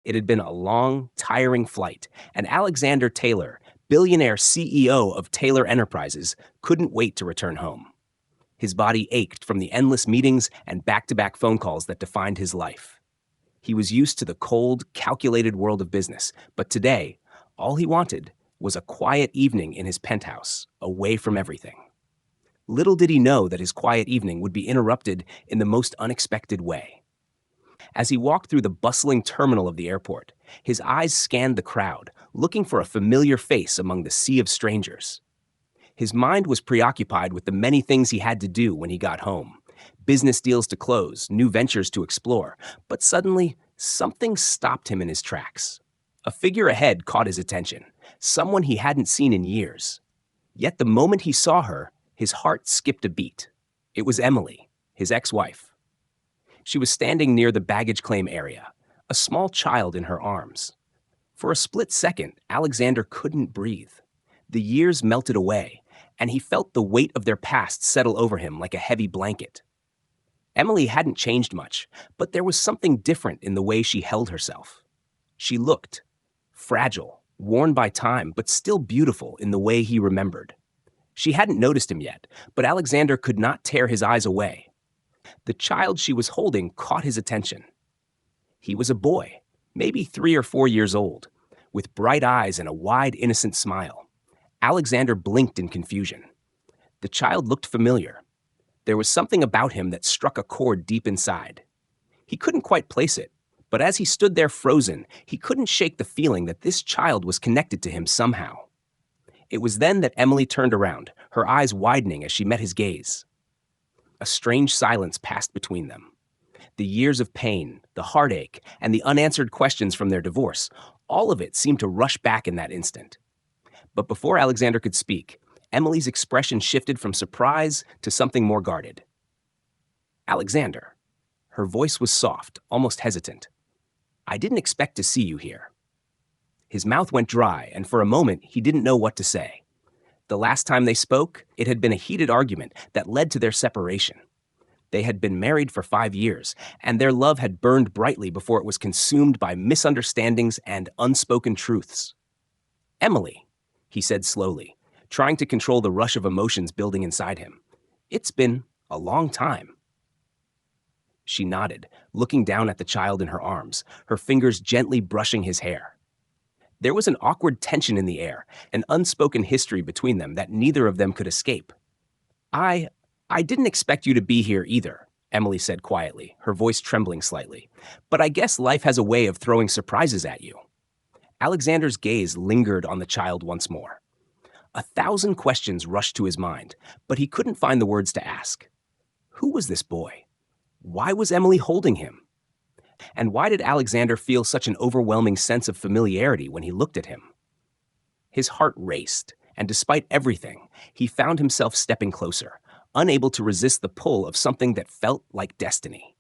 It had been a long, tiring flight, and Alexander Taylor, billionaire CEO of Taylor Enterprises, couldn't wait to return home. His body ached from the endless meetings and back-to-back phone calls that defined his life. He was used to the cold, calculated world of business, but today, all he wanted was a quiet evening in his penthouse, away from everything. Little did he know that his quiet evening would be interrupted in the most unexpected way. As he walked through the bustling terminal of the airport, his eyes scanned the crowd, looking for a familiar face among the sea of strangers. His mind was preoccupied with the many things he had to do when he got home. Business deals to close, new ventures to explore, but suddenly, something stopped him in his tracks. A figure ahead caught his attention, someone he hadn't seen in years. Yet the moment he saw her, his heart skipped a beat. It was Emily, his ex-wife. She was standing near the baggage claim area, a small child in her arms. For a split second, Alexander couldn't breathe. The years melted away, and he felt the weight of their past settle over him like a heavy blanket. Emily hadn't changed much, but there was something different in the way she held herself. She looked fragile, worn by time, but still beautiful in the way he remembered. She hadn't noticed him yet, but Alexander could not tear his eyes away. The child she was holding caught his attention. He was a boy, maybe 3 or 4 years old, with bright eyes and a wide, innocent smile. Alexander blinked in confusion. The child looked familiar. There was something about him that struck a chord deep inside. He couldn't quite place it, but as he stood there frozen, he couldn't shake the feeling that this child was connected to him somehow. It was then that Emily turned around, her eyes widening as she met his gaze. A strange silence passed between them. The years of pain, the heartache, and the unanswered questions from their divorce, all of it seemed to rush back in that instant. But before Alexander could speak, Emily's expression shifted from surprise to something more guarded. "Alexander." Her voice was soft, almost hesitant. "I didn't expect to see you here." His mouth went dry, and for a moment he didn't know what to say. The last time they spoke, it had been a heated argument that led to their separation. They had been married for 5 years, and their love had burned brightly before it was consumed by misunderstandings and unspoken truths. "Emily," he said slowly, trying to control the rush of emotions building inside him. "It's been a long time." She nodded, looking down at the child in her arms, her fingers gently brushing his hair. There was an awkward tension in the air, an unspoken history between them that neither of them could escape. I didn't expect you to be here either," Emily said quietly, her voice trembling slightly. "But I guess life has a way of throwing surprises at you." Alexander's gaze lingered on the child once more. 1,000 questions rushed to his mind, but he couldn't find the words to ask. Who was this boy? Why was Emily holding him? And why did Alexander feel such an overwhelming sense of familiarity when he looked at him? His heart raced, and despite everything, he found himself stepping closer, unable to resist the pull of something that felt like destiny.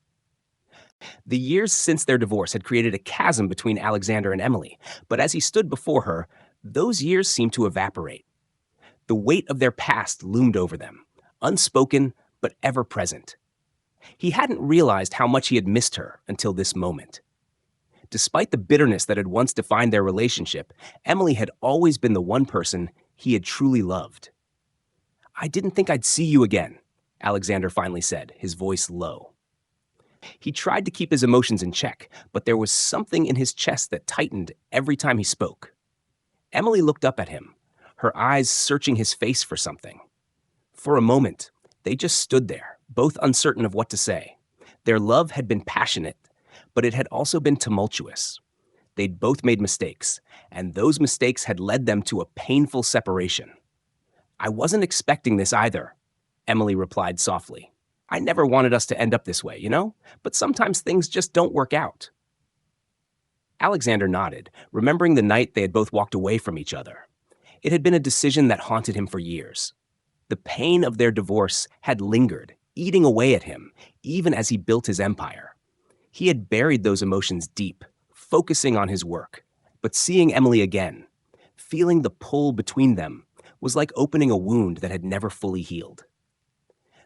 The years since their divorce had created a chasm between Alexander and Emily, but as he stood before her, those years seemed to evaporate. The weight of their past loomed over them, unspoken but ever present. He hadn't realized how much he had missed her until this moment. Despite the bitterness that had once defined their relationship, Emily had always been the one person he had truly loved. "I didn't think I'd see you again," Alexander finally said, his voice low. He tried to keep his emotions in check, but there was something in his chest that tightened every time he spoke. Emily looked up at him, her eyes searching his face for something. For a moment, they just stood there, both uncertain of what to say. Their love had been passionate, but it had also been tumultuous. They'd both made mistakes, and those mistakes had led them to a painful separation. "I wasn't expecting this either," Emily replied softly. "I never wanted us to end up this way, but sometimes things just don't work out." Alexander nodded, remembering the night they had both walked away from each other. It had been a decision that haunted him for years. The pain of their divorce had lingered, eating away at him, even as he built his empire. He had buried those emotions deep, focusing on his work. But seeing Emily again, feeling the pull between them, was like opening a wound that had never fully healed.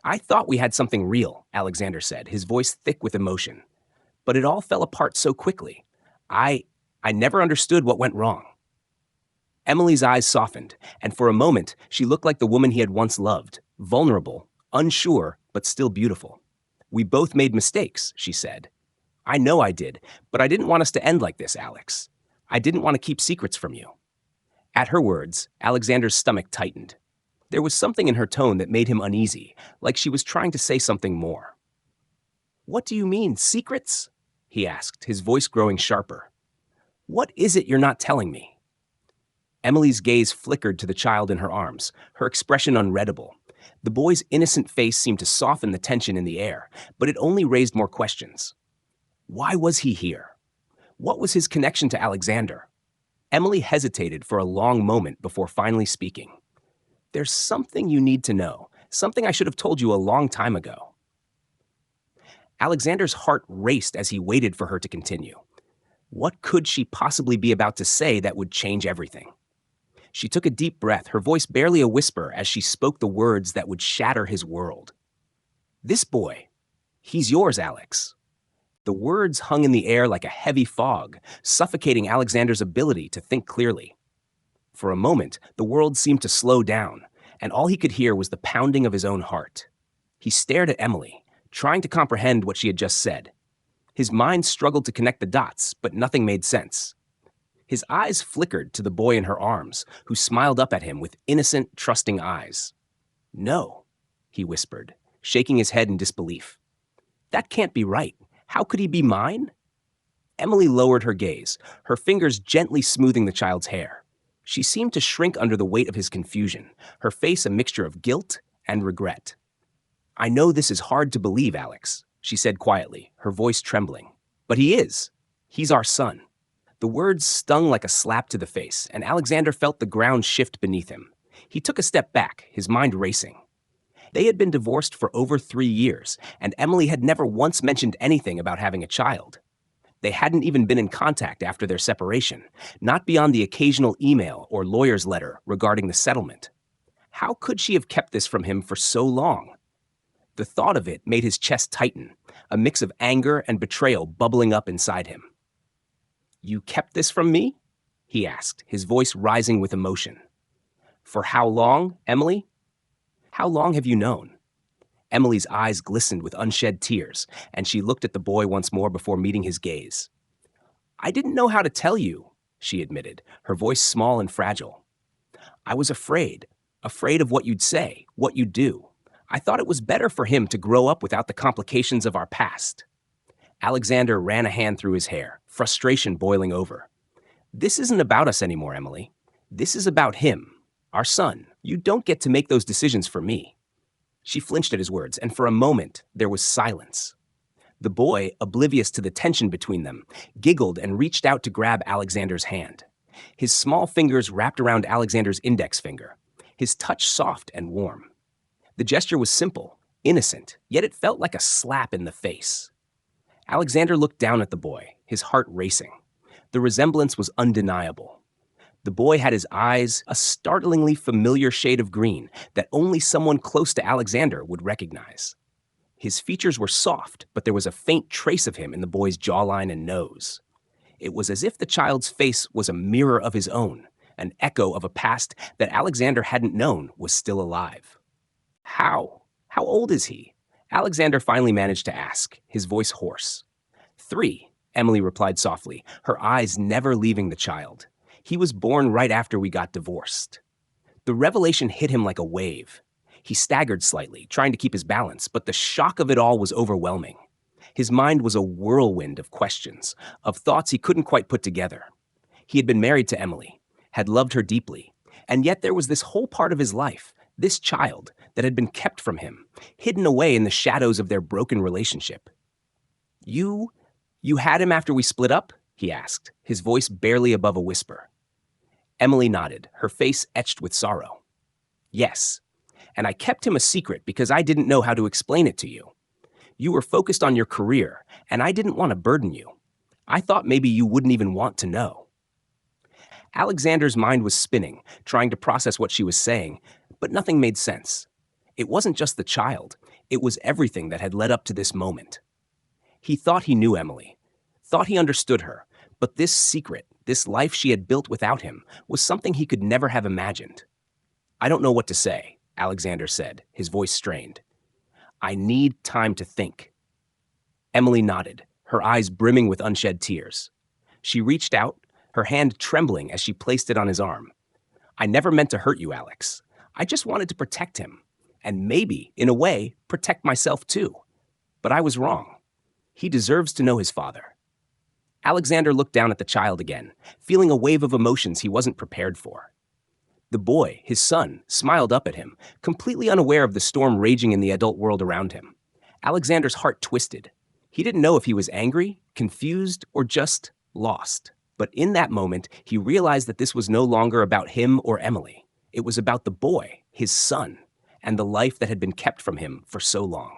"I thought we had something real," Alexander said, his voice thick with emotion. "But it all fell apart so quickly. I I never understood what went wrong. Emily's eyes softened, and for a moment she looked like the woman he had once loved, vulnerable, unsure, but still beautiful. We both made mistakes, she said. I know I did, but I didn't want us to end like this, Alex. I didn't want to keep secrets from you. At her words, Alexander's stomach tightened. There was something in her tone that made him uneasy, like she was trying to say something more. What do you mean, secrets? He asked, his voice growing sharper. What is it you're not telling me? Emily's gaze flickered to the child in her arms, her expression unreadable. The boy's innocent face seemed to soften the tension in the air, but it only raised more questions. Why was he here? What was his connection to Alexander? Emily hesitated for a long moment before finally speaking. There's something you need to know, something I should have told you a long time ago. Alexander's heart raced as he waited for her to continue. What could she possibly be about to say that would change everything? She took a deep breath, her voice barely a whisper as she spoke the words that would shatter his world. This boy, he's yours, Alex. The words hung in the air like a heavy fog, suffocating Alexander's ability to think clearly. For a moment, the world seemed to slow down, and all he could hear was the pounding of his own heart. He stared at Emily, trying to comprehend what she had just said. His mind struggled to connect the dots, but nothing made sense. His eyes flickered to the boy in her arms, who smiled up at him with innocent, trusting eyes. No, he whispered, shaking his head in disbelief. That can't be right. How could he be mine? Emily lowered her gaze, her fingers gently smoothing the child's hair. She seemed to shrink under the weight of his confusion, her face a mixture of guilt and regret. I know this is hard to believe, Alex, she said quietly, her voice trembling. But he is. He's our son. The words stung like a slap to the face, and Alexander felt the ground shift beneath him. He took a step back, his mind racing. They had been divorced for over 3 years, and Emily had never once mentioned anything about having a child. They hadn't even been in contact after their separation, not beyond the occasional email or lawyer's letter regarding the settlement. How could she have kept this from him for so long? The thought of it made his chest tighten, a mix of anger and betrayal bubbling up inside him. You kept this from me? He asked, his voice rising with emotion. For how long, Emily? How long have you known? Emily's eyes glistened with unshed tears, and she looked at the boy once more before meeting his gaze. I didn't know how to tell you, she admitted, her voice small and fragile. I was afraid of what you'd say, what you'd do. I thought it was better for him to grow up without the complications of our past. Alexander ran a hand through his hair, frustration boiling over. This isn't about us anymore, Emily. This is about him, our son. You don't get to make those decisions for me. She flinched at his words, and for a moment, there was silence. The boy, oblivious to the tension between them, giggled and reached out to grab Alexander's hand. His small fingers wrapped around Alexander's index finger, his touch soft and warm. The gesture was simple, innocent, yet it felt like a slap in the face. Alexander looked down at the boy, his heart racing. The resemblance was undeniable. The boy had his eyes a startlingly familiar shade of green that only someone close to Alexander would recognize. His features were soft, but there was a faint trace of him in the boy's jawline and nose. It was as if the child's face was a mirror of his own, an echo of a past that Alexander hadn't known was still alive. How? How old is he? Alexander finally managed to ask, his voice hoarse. 3, Emily replied softly, her eyes never leaving the child. He was born right after we got divorced. The revelation hit him like a wave. He staggered slightly, trying to keep his balance, but the shock of it all was overwhelming. His mind was a whirlwind of questions, of thoughts he couldn't quite put together. He had been married to Emily, had loved her deeply, and yet there was this whole part of his life, this child, that had been kept from him, hidden away in the shadows of their broken relationship. You had him after we split up? He asked, his voice barely above a whisper. Emily nodded, her face etched with sorrow. Yes, and I kept him a secret because I didn't know how to explain it to you. You were focused on your career, and I didn't want to burden you. I thought maybe you wouldn't even want to know. Alexander's mind was spinning, trying to process what she was saying, but nothing made sense. It wasn't just the child, it was everything that had led up to this moment. He thought he knew Emily, thought he understood her, But this secret, this life she had built without him, was something he could never have imagined. "I don't know what to say," Alexander said, his voice strained. "I need time to think." Emily nodded, her eyes brimming with unshed tears. She reached out, her hand trembling as she placed it on his arm. "I never meant to hurt you, Alex. I just wanted to protect him. And maybe, in a way, protect myself too. But I was wrong. He deserves to know his father." Alexander looked down at the child again, feeling a wave of emotions he wasn't prepared for. The boy, his son, smiled up at him, completely unaware of the storm raging in the adult world around him. Alexander's heart twisted. He didn't know if he was angry, confused, or just lost. But in that moment, he realized that this was no longer about him or Emily. It was about the boy, his son, and the life that had been kept from him for so long.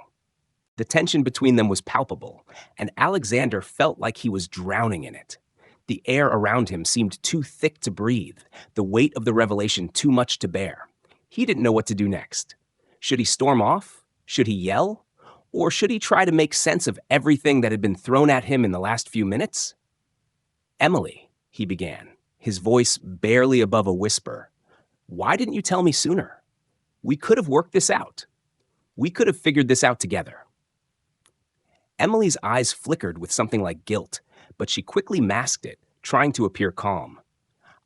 The tension between them was palpable, and Alexander felt like he was drowning in it. The air around him seemed too thick to breathe, the weight of the revelation too much to bear. He didn't know what to do next. Should he storm off? Should he yell? Or should he try to make sense of everything that had been thrown at him in the last few minutes? "Emily," he began, his voice barely above a whisper, "why didn't you tell me sooner? We could have worked this out. We could have figured this out together." Emily's eyes flickered with something like guilt, but she quickly masked it, trying to appear calm.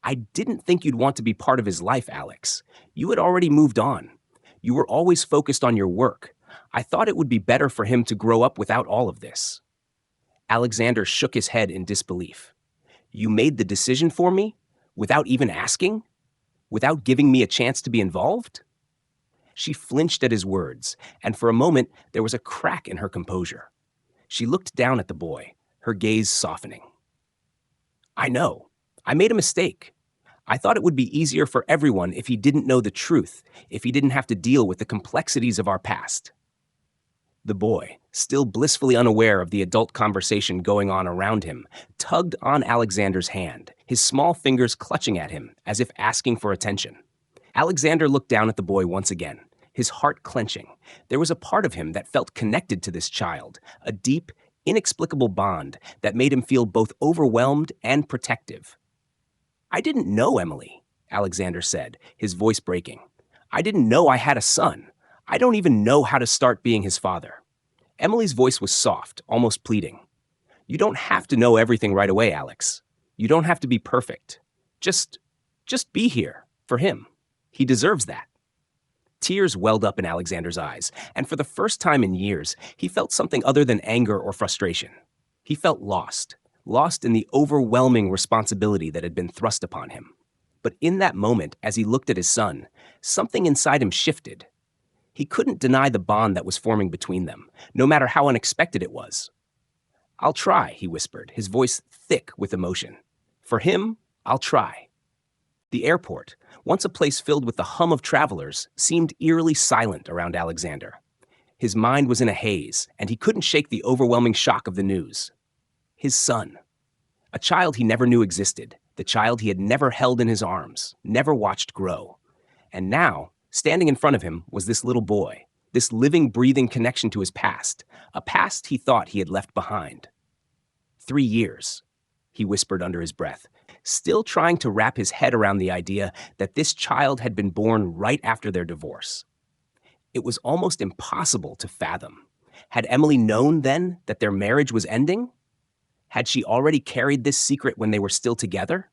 "I didn't think you'd want to be part of his life, Alex. You had already moved on. You were always focused on your work. I thought it would be better for him to grow up without all of this." Alexander shook his head in disbelief. "You made the decision for me? Without even asking? Without giving me a chance to be involved?" She flinched at his words, and for a moment there was a crack in her composure. She looked down at the boy, her gaze softening. "I know. I made a mistake. I thought it would be easier for everyone if he didn't know the truth, if he didn't have to deal with the complexities of our past." The boy, still blissfully unaware of the adult conversation going on around him, tugged on Alexander's hand, his small fingers clutching at him as if asking for attention. Alexander looked down at the boy once again, his heart clenching. There was a part of him that felt connected to this child, a deep, inexplicable bond that made him feel both overwhelmed and protective. "I didn't know, Emily," Alexander said, his voice breaking. "I didn't know I had a son. I don't even know how to start being his father." Emily's voice was soft, almost pleading. "You don't have to know everything right away, Alex. You don't have to be perfect. Just be here for him. He deserves that." Tears welled up in Alexander's eyes, and for the first time in years, he felt something other than anger or frustration. He felt lost in the overwhelming responsibility that had been thrust upon him. But in that moment, as he looked at his son, something inside him shifted. He couldn't deny the bond that was forming between them, no matter how unexpected it was. "I'll try," he whispered, his voice thick with emotion. "For him, I'll try." The airport, once a place filled with the hum of travelers, seemed eerily silent around Alexander. His mind was in a haze, and he couldn't shake the overwhelming shock of the news. His son. A child he never knew existed, the child he had never held in his arms, never watched grow. And now, standing in front of him was this little boy, this living, breathing connection to his past, a past he thought he had left behind. 3 years, he whispered under his breath, still trying to wrap his head around the idea that this child had been born right after their divorce. It was almost impossible to fathom. Had Emily known then that their marriage was ending? Had she already carried this secret when they were still together?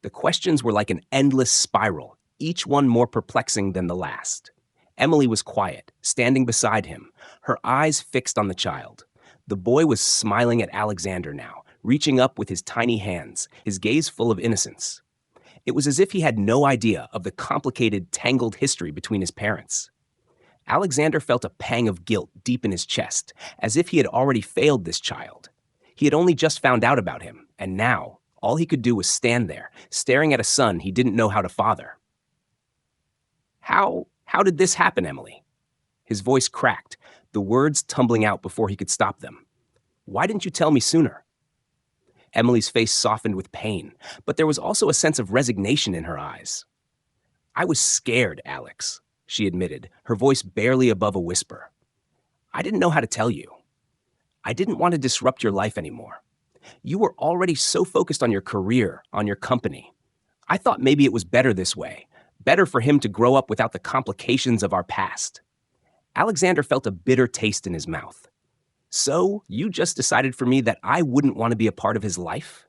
The questions were like an endless spiral, each one more perplexing than the last. Emily was quiet, standing beside him, her eyes fixed on the child. The boy was smiling at Alexander now, reaching up with his tiny hands, his gaze full of innocence. It was as if he had no idea of the complicated, tangled history between his parents. Alexander felt a pang of guilt deep in his chest, as if he had already failed this child. He had only just found out about him, and now, all he could do was stand there, staring at a son he didn't know how to father. How did this happen, Emily?" His voice cracked, the words tumbling out before he could stop them. "Why didn't you tell me sooner?" Emily's face softened with pain, but there was also a sense of resignation in her eyes. "I was scared, Alex," she admitted, her voice barely above a whisper. "I didn't know how to tell you. I didn't want to disrupt your life anymore. You were already so focused on your career, on your company. I thought maybe it was better this way, better for him to grow up without the complications of our past. Alexander felt a bitter taste in his mouth. So, you just decided for me that I wouldn't want to be a part of his life?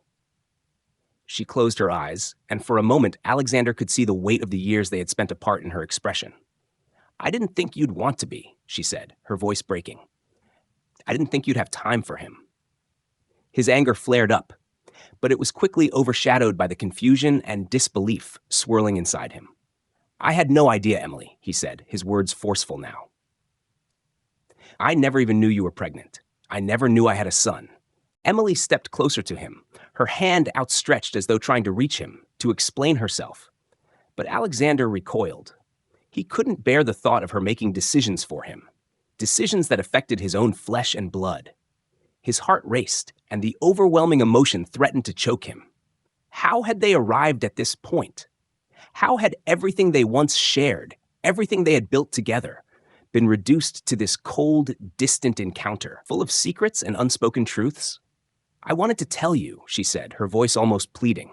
She closed her eyes, and for a moment, Alexander could see the weight of the years they had spent apart in her expression. I didn't think you'd want to be, she said, her voice breaking. I didn't think you'd have time for him. His anger flared up, but it was quickly overshadowed by the confusion and disbelief swirling inside him. I had no idea, Emily, he said, his words forceful now. I never even knew you were pregnant. I never knew I had a son. Emily stepped closer to him, her hand outstretched as though trying to reach him, to explain herself. But Alexander recoiled. He couldn't bear the thought of her making decisions for him, decisions that affected his own flesh and blood. His heart raced, and the overwhelming emotion threatened to choke him. How had they arrived at this point? How had everything they once shared, everything they had built together, been reduced to this cold, distant encounter, full of secrets and unspoken truths? I wanted to tell you, she said, her voice almost pleading.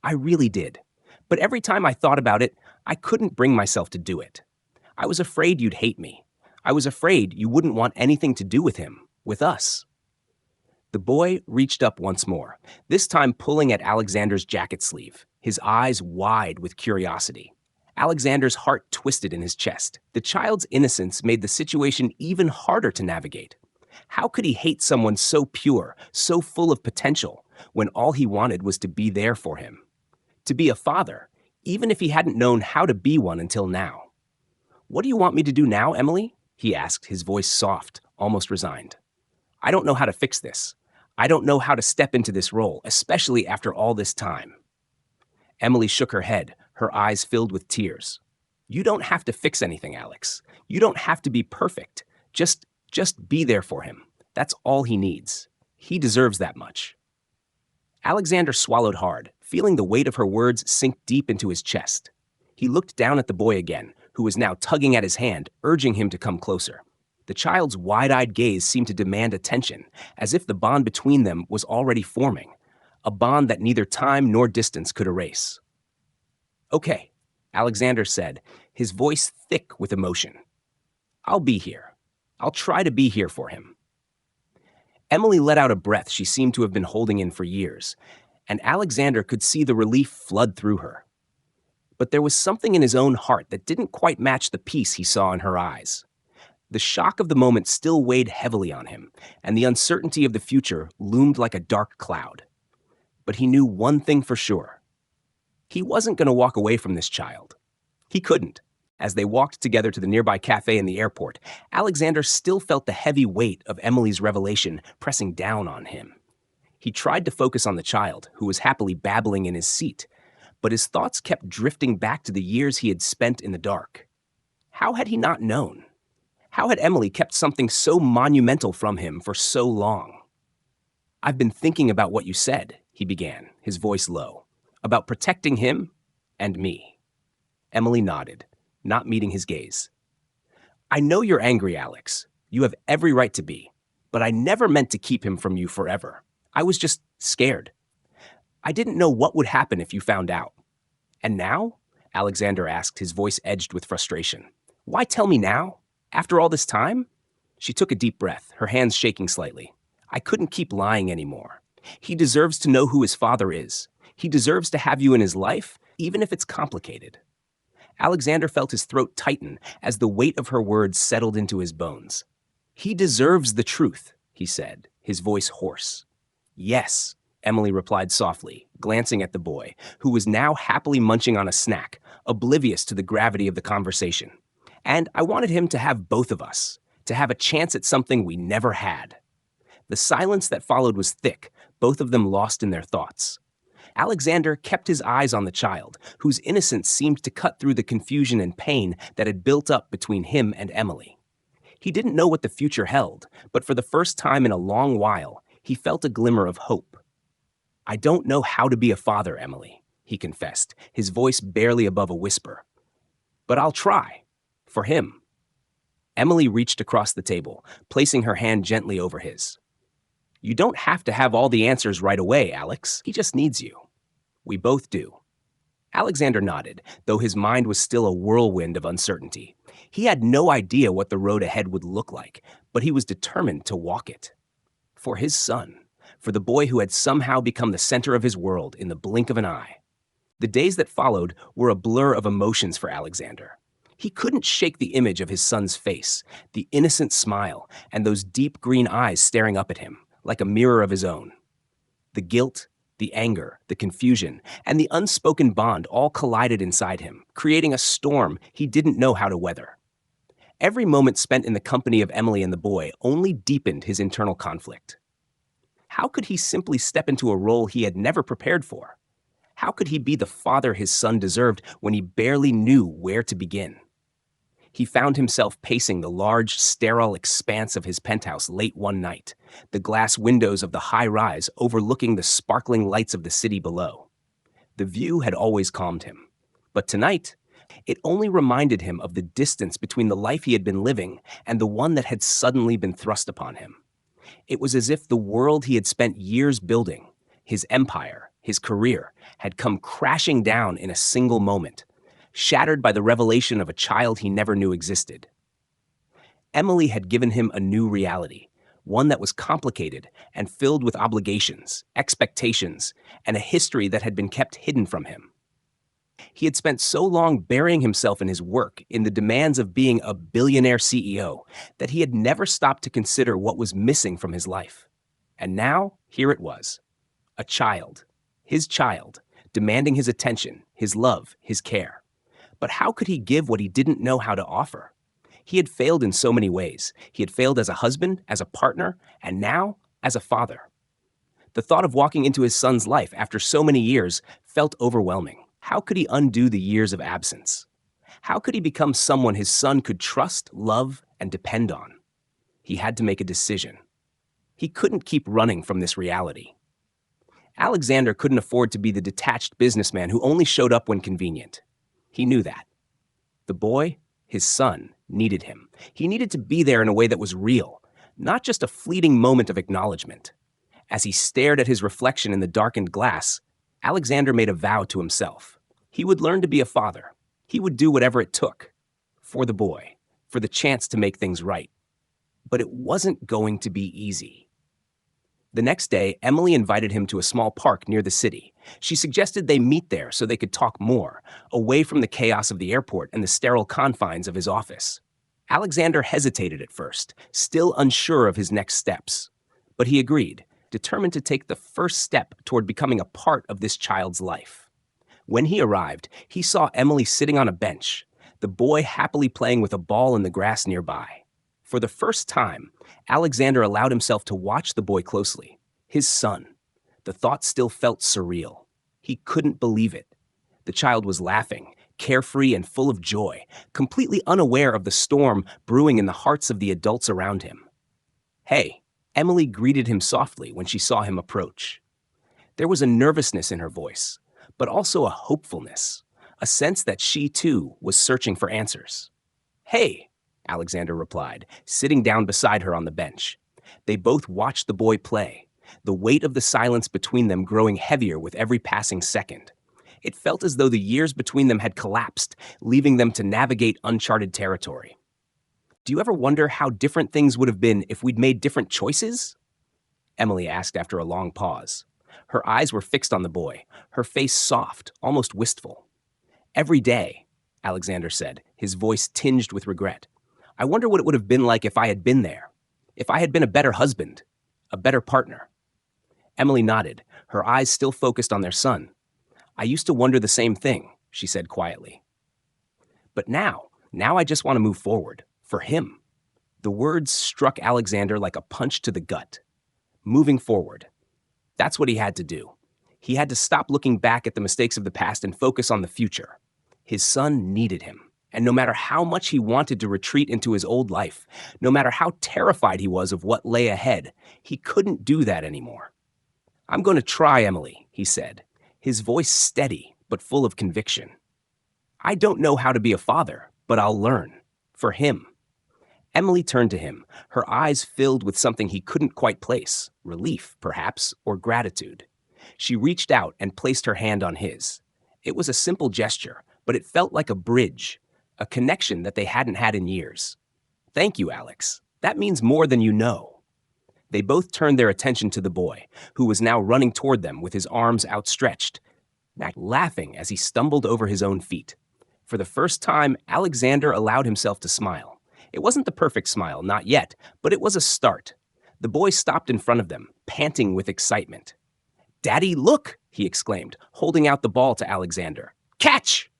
I really did. But every time I thought about it, I couldn't bring myself to do it. I was afraid you'd hate me. I was afraid you wouldn't want anything to do with him, with us. The boy reached up once more, this time pulling at Alexander's jacket sleeve, his eyes wide with curiosity. Alexander's heart twisted in his chest. The child's innocence made the situation even harder to navigate. How could he hate someone so pure, so full of potential, when all he wanted was to be there for him? To be a father, even if he hadn't known how to be one until now. What do you want me to do now, Emily? He asked, his voice soft, almost resigned. I don't know how to fix this. I don't know how to step into this role, especially after all this time. Emily shook her head, her eyes filled with tears. You don't have to fix anything, Alex. You don't have to be perfect. Just be there for him. That's all he needs. He deserves that much. Alexander swallowed hard, feeling the weight of her words sink deep into his chest. He looked down at the boy again, who was now tugging at his hand, urging him to come closer. The child's wide-eyed gaze seemed to demand attention, as if the bond between them was already forming, a bond that neither time nor distance could erase. Okay, Alexander said, his voice thick with emotion. I'll be here. I'll try to be here for him. Emily let out a breath she seemed to have been holding in for years, and Alexander could see the relief flood through her. But there was something in his own heart that didn't quite match the peace he saw in her eyes. The shock of the moment still weighed heavily on him, and the uncertainty of the future loomed like a dark cloud. But he knew one thing for sure. He wasn't going to walk away from this child. He couldn't. As they walked together to the nearby cafe in the airport, Alexander still felt the heavy weight of Emily's revelation pressing down on him. He tried to focus on the child, who was happily babbling in his seat, but his thoughts kept drifting back to the years he had spent in the dark. How had he not known? How had Emily kept something so monumental from him for so long? I've been thinking about what you said, he began, his voice low, about protecting him and me. Emily nodded, not meeting his gaze. I know you're angry, Alex. You have every right to be, but I never meant to keep him from you forever. I was just scared. I didn't know what would happen if you found out. And now? Alexander asked, his voice edged with frustration. Why tell me now? After all this time? She took a deep breath, her hands shaking slightly. I couldn't keep lying anymore. He deserves to know who his father is. He deserves to have you in his life, even if it's complicated. Alexander felt his throat tighten as the weight of her words settled into his bones. He deserves the truth, he said, his voice hoarse. Yes, Emily replied softly, glancing at the boy, who was now happily munching on a snack, oblivious to the gravity of the conversation. And I wanted him to have both of us, to have a chance at something we never had. The silence that followed was thick, both of them lost in their thoughts. Alexander kept his eyes on the child, whose innocence seemed to cut through the confusion and pain that had built up between him and Emily. He didn't know what the future held, but for the first time in a long while, he felt a glimmer of hope. I don't know how to be a father, Emily, he confessed, his voice barely above a whisper. But I'll try. For him. Emily reached across the table, placing her hand gently over his. You don't have to have all the answers right away, Alex. He just needs you. We both do. Alexander nodded, though his mind was still a whirlwind of uncertainty. He had no idea what the road ahead would look like, but he was determined to walk it. For his son, for the boy who had somehow become the center of his world in the blink of an eye. The days that followed were a blur of emotions for Alexander. He couldn't shake the image of his son's face, the innocent smile, and those deep green eyes staring up at him, like a mirror of his own. The guilt, the anger, the confusion, and the unspoken bond all collided inside him, creating a storm he didn't know how to weather. Every moment spent in the company of Emily and the boy only deepened his internal conflict. How could he simply step into a role he had never prepared for? How could he be the father his son deserved when he barely knew where to begin? He found himself pacing the large, sterile expanse of his penthouse late one night, the glass windows of the high rise overlooking the sparkling lights of the city below. The view had always calmed him, but tonight, it only reminded him of the distance between the life he had been living and the one that had suddenly been thrust upon him. It was as if the world he had spent years building, his empire, his career, had come crashing down in a single moment, shattered by the revelation of a child he never knew existed. Emily had given him a new reality, one that was complicated and filled with obligations, expectations, and a history that had been kept hidden from him. He had spent so long burying himself in his work, in the demands of being a billionaire CEO, that he had never stopped to consider what was missing from his life. And now, here it was. A child, his child, demanding his attention, his love, his care. But how could he give what he didn't know how to offer? He had failed in so many ways. He had failed as a husband, as a partner, and now as a father. The thought of walking into his son's life after so many years felt overwhelming. How could he undo the years of absence? How could he become someone his son could trust, love, and depend on? He had to make a decision. He couldn't keep running from this reality. Alexander couldn't afford to be the detached businessman who only showed up when convenient. He knew that. The boy, his son, needed him. He needed to be there in a way that was real, not just a fleeting moment of acknowledgement. As he stared at his reflection in the darkened glass, Alexander made a vow to himself. He would learn to be a father. He would do whatever it took. For the boy, for the chance to make things right. But it wasn't going to be easy. The next day, Emily invited him to a small park near the city. She suggested they meet there so they could talk more, away from the chaos of the airport and the sterile confines of his office. Alexander hesitated at first, still unsure of his next steps. But he agreed, determined to take the first step toward becoming a part of this child's life. When he arrived, he saw Emily sitting on a bench, the boy happily playing with a ball in the grass nearby. For the first time, Alexander allowed himself to watch the boy closely. His son. The thought still felt surreal. He couldn't believe it. The child was laughing, carefree and full of joy, completely unaware of the storm brewing in the hearts of the adults around him. "Hey," Emily greeted him softly when she saw him approach. There was a nervousness in her voice, but also a hopefulness, a sense that she, too, was searching for answers. "Hey," Alexander replied, sitting down beside her on the bench. They both watched the boy play, the weight of the silence between them growing heavier with every passing second. It felt as though the years between them had collapsed, leaving them to navigate uncharted territory. "Do you ever wonder how different things would have been if we'd made different choices?" Emily asked after a long pause. Her eyes were fixed on the boy, her face soft, almost wistful. "Every day," Alexander said, his voice tinged with regret. "I wonder what it would have been like if I had been there, if I had been a better husband, a better partner." Emily nodded, her eyes still focused on their son. "I used to wonder the same thing," she said quietly. "But now I just want to move forward, for him." The words struck Alexander like a punch to the gut. Moving forward. That's what he had to do. He had to stop looking back at the mistakes of the past and focus on the future. His son needed him. And no matter how much he wanted to retreat into his old life, no matter how terrified he was of what lay ahead, he couldn't do that anymore. "I'm going to try, Emily," he said, his voice steady but full of conviction. "I don't know how to be a father, but I'll learn. For him." Emily turned to him, her eyes filled with something he couldn't quite place, relief, perhaps, or gratitude. She reached out and placed her hand on his. It was a simple gesture, but it felt like a bridge, a connection that they hadn't had in years. "Thank you, Alex. That means more than you know." They both turned their attention to the boy, who was now running toward them with his arms outstretched, laughing as he stumbled over his own feet. For the first time, Alexander allowed himself to smile. It wasn't the perfect smile, not yet, but it was a start. The boy stopped in front of them, panting with excitement. "Daddy, look!" he exclaimed, holding out the ball to Alexander. "Catch!"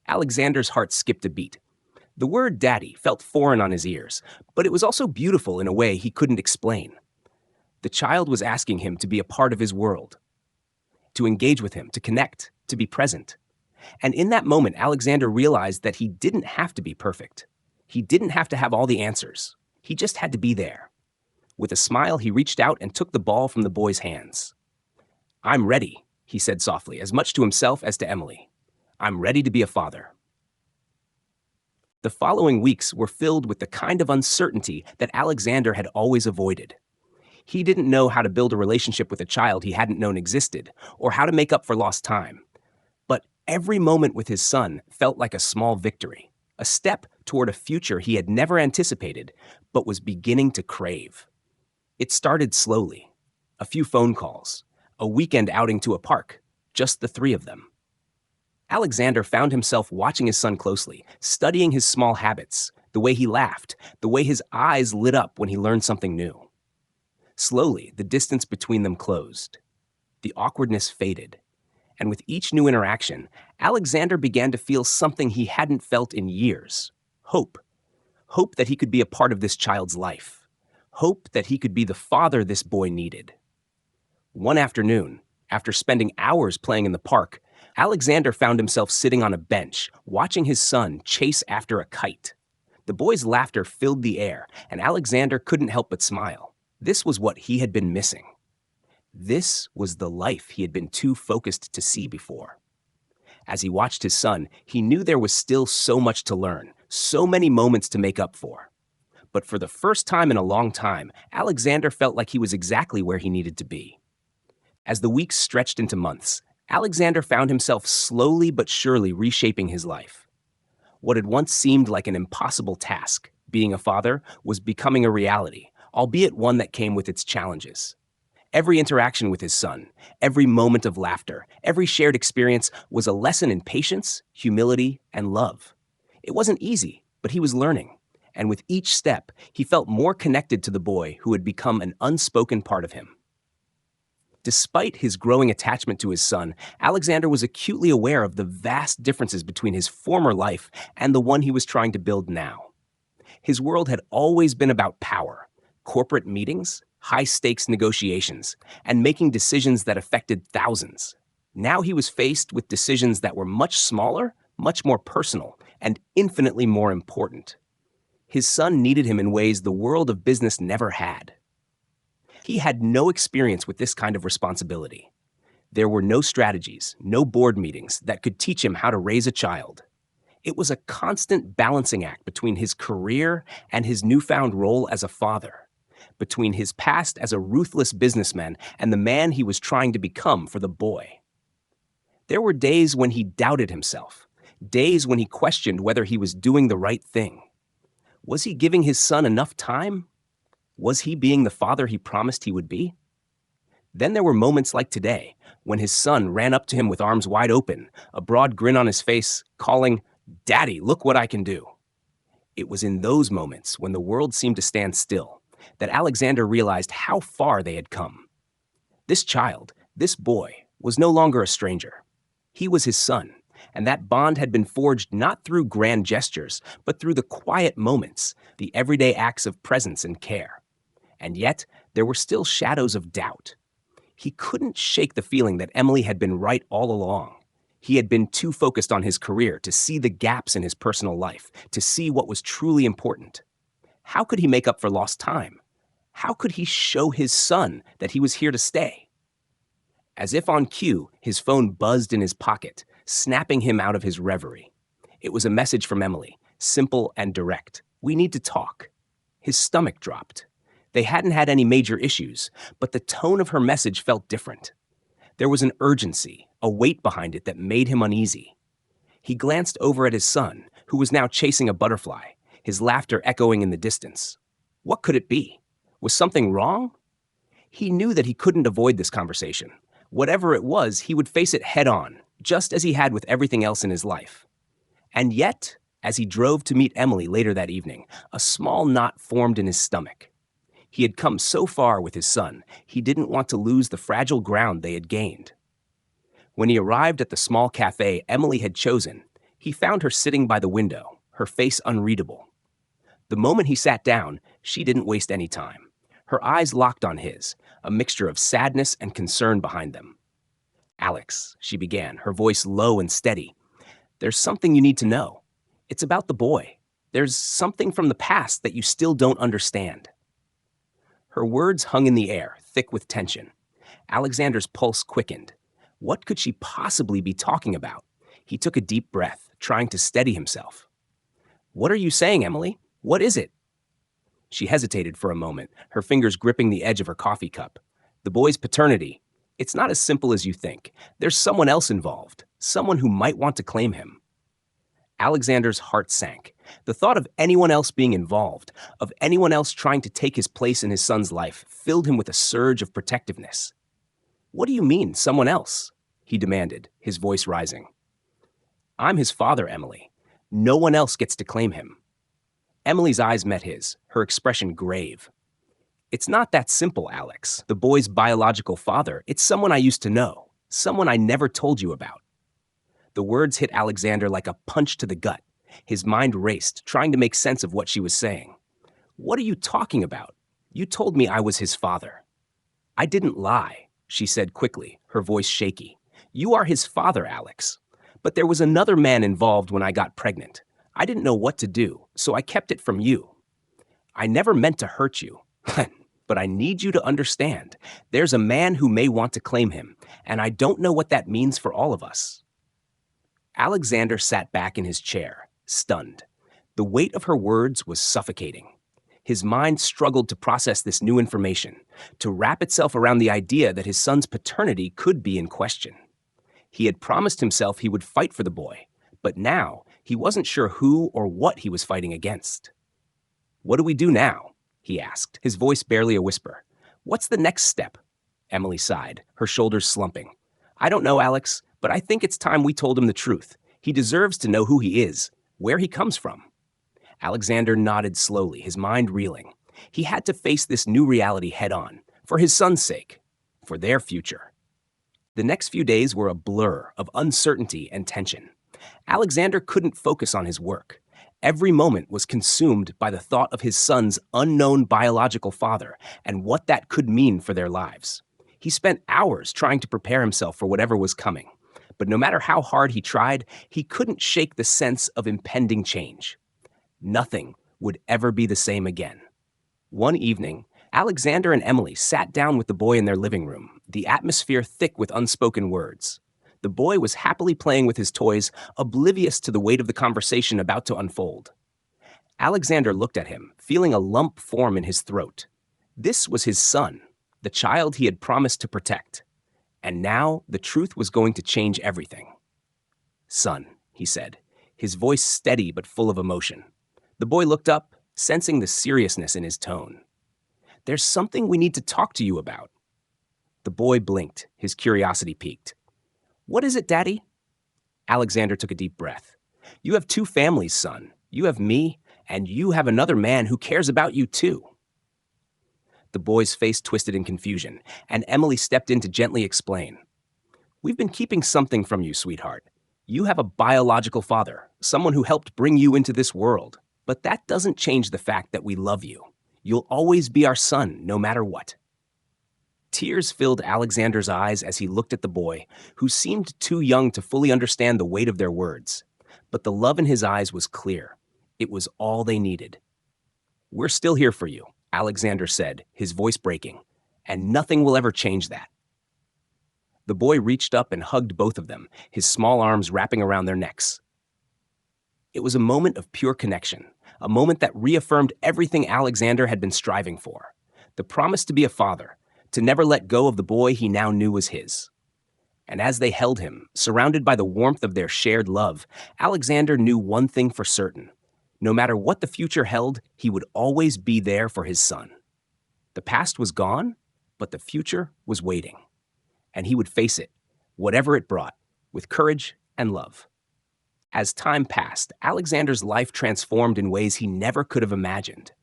Alexander's heart skipped a beat. The word daddy felt foreign on his ears, but it was also beautiful in a way he couldn't explain. The child was asking him to be a part of his world, to engage with him, to connect, to be present. And in that moment, Alexander realized that he didn't have to be perfect. He didn't have to have all the answers. He just had to be there. With a smile, he reached out and took the ball from the boy's hands. "I'm ready," he said softly, as much to himself as to Emily. "I'm ready to be a father." The following weeks were filled with the kind of uncertainty that Alexander had always avoided. He didn't know how to build a relationship with a child he hadn't known existed, or how to make up for lost time. But every moment with his son felt like a small victory, a step toward a future he had never anticipated, but was beginning to crave. It started slowly. A few phone calls, a weekend outing to a park, just the three of them. Alexander found himself watching his son closely, studying his small habits, the way he laughed, the way his eyes lit up when he learned something new. Slowly, the distance between them closed. The awkwardness faded. And with each new interaction, Alexander began to feel something he hadn't felt in years. Hope. Hope that he could be a part of this child's life. Hope that he could be the father this boy needed. One afternoon, after spending hours playing in the park, Alexander found himself sitting on a bench, watching his son chase after a kite. The boy's laughter filled the air, and Alexander couldn't help but smile. This was what he had been missing. This was the life he had been too focused to see before. As he watched his son, he knew there was still so much to learn, so many moments to make up for. But for the first time in a long time, Alexander felt like he was exactly where he needed to be. As the weeks stretched into months, Alexander found himself slowly but surely reshaping his life. What had once seemed like an impossible task, being a father, was becoming a reality, albeit one that came with its challenges. Every interaction with his son, every moment of laughter, every shared experience was a lesson in patience, humility, and love. It wasn't easy, but he was learning. And with each step, he felt more connected to the boy who had become an unspoken part of him. Despite his growing attachment to his son, Alexander was acutely aware of the vast differences between his former life and the one he was trying to build now. His world had always been about power, corporate meetings, high-stakes negotiations, and making decisions that affected thousands. Now he was faced with decisions that were much smaller, much more personal, and infinitely more important. His son needed him in ways the world of business never had. He had no experience with this kind of responsibility. There were no strategies, no board meetings that could teach him how to raise a child. It was a constant balancing act between his career and his newfound role as a father, between his past as a ruthless businessman and the man he was trying to become for the boy. There were days when he doubted himself, days when he questioned whether he was doing the right thing. Was he giving his son enough time? Was he being the father he promised he would be? Then there were moments like today, when his son ran up to him with arms wide open, a broad grin on his face, calling, "Daddy, look what I can do." It was in those moments, when the world seemed to stand still, that Alexander realized how far they had come. This child, this boy, was no longer a stranger. He was his son, and that bond had been forged not through grand gestures, but through the quiet moments, the everyday acts of presence and care. And yet, there were still shadows of doubt. He couldn't shake the feeling that Emily had been right all along. He had been too focused on his career to see the gaps in his personal life, to see what was truly important. How could he make up for lost time? How could he show his son that he was here to stay? As if on cue, his phone buzzed in his pocket, snapping him out of his reverie. It was a message from Emily, simple and direct. We need to talk. His stomach dropped. They hadn't had any major issues, but the tone of her message felt different. There was an urgency, a weight behind it that made him uneasy. He glanced over at his son, who was now chasing a butterfly, his laughter echoing in the distance. What could it be? Was something wrong? He knew that he couldn't avoid this conversation. Whatever it was, he would face it head on, just as he had with everything else in his life. And yet, as he drove to meet Emily later that evening, a small knot formed in his stomach. He had come so far with his son, he didn't want to lose the fragile ground they had gained. When he arrived at the small cafe Emily had chosen, he found her sitting by the window, her face unreadable. The moment he sat down, she didn't waste any time. Her eyes locked on his, a mixture of sadness and concern behind them. "Alex," she began, her voice low and steady, "there's something you need to know. It's about the boy. There's something from the past that you still don't understand." Her words hung in the air, thick with tension. Alexander's pulse quickened. What could she possibly be talking about? He took a deep breath, trying to steady himself. "What are you saying, Emily? What is it?" She hesitated for a moment, her fingers gripping the edge of her coffee cup. "The boy's paternity. It's not as simple as you think. There's someone else involved, someone who might want to claim him." Alexander's heart sank. The thought of anyone else being involved, of anyone else trying to take his place in his son's life, filled him with a surge of protectiveness. "What do you mean, someone else?" he demanded, his voice rising. "I'm his father, Emily. No one else gets to claim him." Emily's eyes met his, her expression grave. "It's not that simple, Alex. The boy's biological father, it's someone I used to know, someone I never told you about." The words hit Alexander like a punch to the gut. His mind raced, trying to make sense of what she was saying. "What are you talking about? You told me I was his father." "I didn't lie," she said quickly, her voice shaky. "You are his father, Alex. But there was another man involved when I got pregnant. I didn't know what to do, so I kept it from you. I never meant to hurt you, but I need you to understand. There's a man who may want to claim him, and I don't know what that means for all of us." Alexander sat back in his chair, stunned. The weight of her words was suffocating. His mind struggled to process this new information, to wrap itself around the idea that his son's paternity could be in question. He had promised himself he would fight for the boy, but now he wasn't sure who or what he was fighting against. "What do we do now?" he asked, his voice barely a whisper. "What's the next step?" Emily sighed, her shoulders slumping. "I don't know, Alex, but I think it's time we told him the truth. He deserves to know who he is, where he comes from." Alexander nodded slowly, his mind reeling. He had to face this new reality head on, for his son's sake, for their future. The next few days were a blur of uncertainty and tension. Alexander couldn't focus on his work. Every moment was consumed by the thought of his son's unknown biological father and what that could mean for their lives. He spent hours trying to prepare himself for whatever was coming, but no matter how hard he tried, he couldn't shake the sense of impending change. Nothing would ever be the same again. One evening, Alexander and Emily sat down with the boy in their living room, the atmosphere thick with unspoken words. The boy was happily playing with his toys, oblivious to the weight of the conversation about to unfold. Alexander looked at him, feeling a lump form in his throat. This was his son, the child he had promised to protect. And now the truth was going to change everything. "Son," he said, his voice steady but full of emotion. The boy looked up, sensing the seriousness in his tone. "There's something we need to talk to you about." The boy blinked, his curiosity piqued. "What is it, Daddy?" Alexander took a deep breath. "You have two families, son. You have me, and you have another man who cares about you too." The boy's face twisted in confusion, and Emily stepped in to gently explain. "We've been keeping something from you, sweetheart. You have a biological father, someone who helped bring you into this world. But that doesn't change the fact that we love you. You'll always be our son, no matter what." Tears filled Alexander's eyes as he looked at the boy, who seemed too young to fully understand the weight of their words. But the love in his eyes was clear. It was all they needed. "We're still here for you," Alexander said, his voice breaking, "and nothing will ever change that." The boy reached up and hugged both of them, his small arms wrapping around their necks. It was a moment of pure connection, a moment that reaffirmed everything Alexander had been striving for: the promise to be a father, to never let go of the boy he now knew was his. And as they held him, surrounded by the warmth of their shared love, Alexander knew one thing for certain: no matter what the future held, he would always be there for his son. The past was gone, but the future was waiting. And he would face it, whatever it brought, with courage and love. As time passed, Alexander's life transformed in ways he never could have imagined.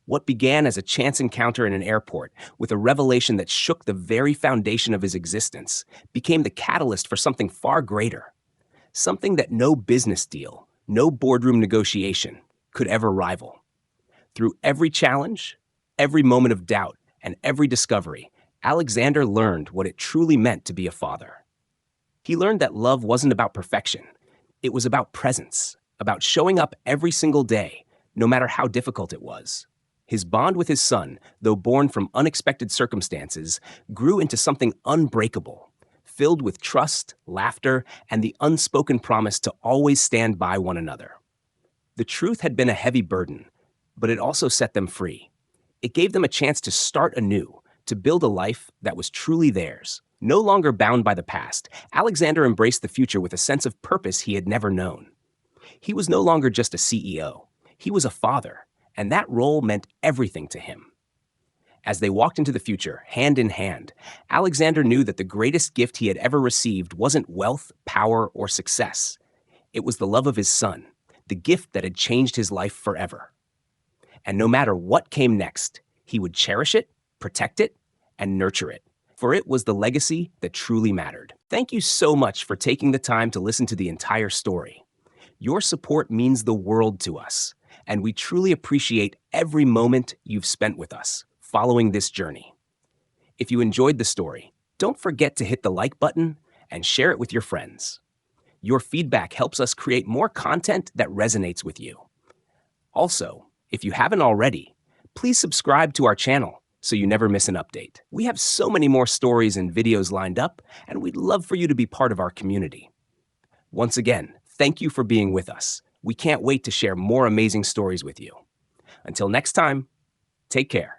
What began as a chance encounter in an airport, with a revelation that shook the very foundation of his existence, became the catalyst for something far greater. Something that no business deal, no boardroom negotiation could ever rival. Through every challenge, every moment of doubt, and every discovery, Alexander learned what it truly meant to be a father. He learned that love wasn't about perfection. It was about presence, about showing up every single day, no matter how difficult it was. His bond with his son, though born from unexpected circumstances, grew into something unbreakable, filled with trust, laughter, and the unspoken promise to always stand by one another. The truth had been a heavy burden, but it also set them free. It gave them a chance to start anew, to build a life that was truly theirs. No longer bound by the past, Alexander embraced the future with a sense of purpose he had never known. He was no longer just a CEO. He was a father, and that role meant everything to him. As they walked into the future, hand in hand, Alexander knew that the greatest gift he had ever received wasn't wealth, power, or success. It was the love of his son, the gift that had changed his life forever. And no matter what came next, he would cherish it, protect it, and nurture it, for it was the legacy that truly mattered. Thank you so much for taking the time to listen to the entire story. Your support means the world to us, and we truly appreciate every moment you've spent with us following this journey. If you enjoyed the story, don't forget to hit the like button and share it with your friends. Your feedback helps us create more content that resonates with you. Also, if you haven't already, please subscribe to our channel so you never miss an update. We have so many more stories and videos lined up, and we'd love for you to be part of our community. Once again, thank you for being with us. We can't wait to share more amazing stories with you. Until next time, take care.